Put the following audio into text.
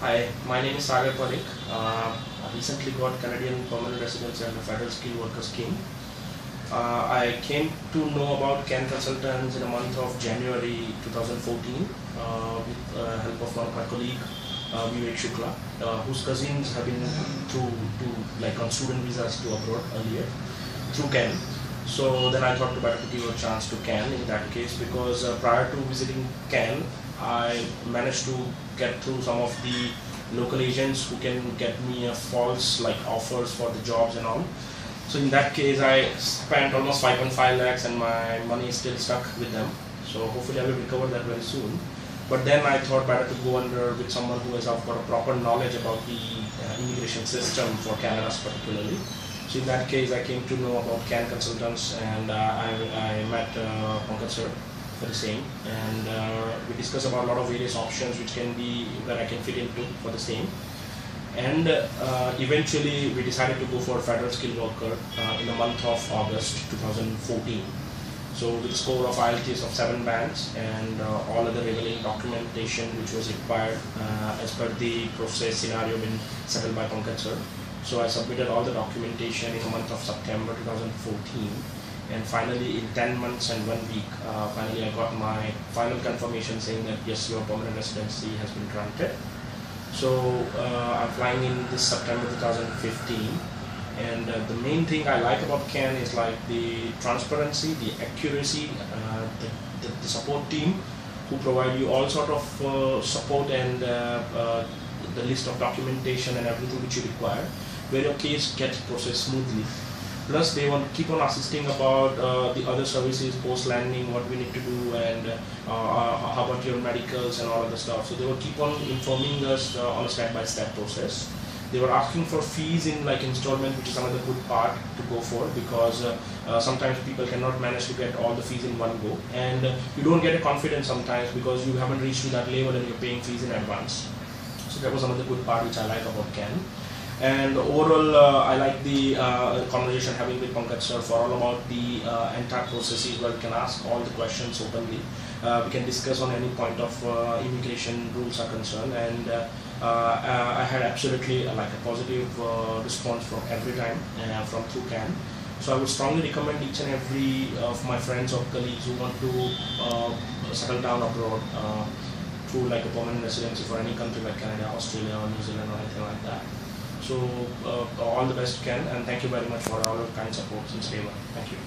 Hi, my name is Sagar Parikh. I recently got Canadian permanent residence and a federal skilled worker scheme. I came to know about CAN Consultants in the month of January 2014 with help of one of my colleague, Vivek Shukla, whose cousins have been on student visas to abroad earlier through CAN. So then I thought to better give a chance to CAN in that case, because prior to visiting CAN, I managed to get through some of the local agents who can get me a false offers for the jobs and all. So in that case, I spent almost 5.5 lakhs and my money is still stuck with them. So hopefully I will recover that very soon. But then I thought better to go under with someone who has got a proper knowledge about the immigration system for Canada particularly. So in that case, I came to know about CAN Consultants, and I met Pankaj sir for the same, and we discussed about a lot of various options which can be where I can fit into for the same. And eventually we decided to go for federal skilled worker in the month of August 2014. So with a score of IELTS of 7 bands and all other relevant documentation which was required as per the process scenario been settled by Pankaj sir. So I submitted all the documentation in the month of September 2014, and finally in 10 months and 1 week, finally I got my final confirmation saying that yes, your permanent residency has been granted. So I'm flying in this September 2015, and the main thing I like about CAN is like the transparency, the accuracy, the support team who provide you all sort of support and the list of documentation and everything which you require, where your case gets processed smoothly. Plus they want to keep on assisting about the other services post landing, what we need to do, and how about your medicals and all of the stuff. So they will keep on informing us on a step-by-step process. They were asking for fees in installment, which is another good part to go for, because sometimes people cannot manage to get all the fees in one go, and you don't get a confidence sometimes because you haven't reached to that level and you're paying fees in advance. So that was another good part which I like about CAN. And overall, I like the conversation having with Pankaj sir for all about the entire processes, where we can ask all the questions openly. We can discuss on any point of immigration rules are concerned, and I had absolutely a positive response from every time from through CAN. So I would strongly recommend each and every of my friends or colleagues who want to settle down abroad through a permanent residency for any country like Canada, Australia, or New Zealand, or anything like that. So all the best, CAN, and thank you very much for all your kind support since day one. Thank you.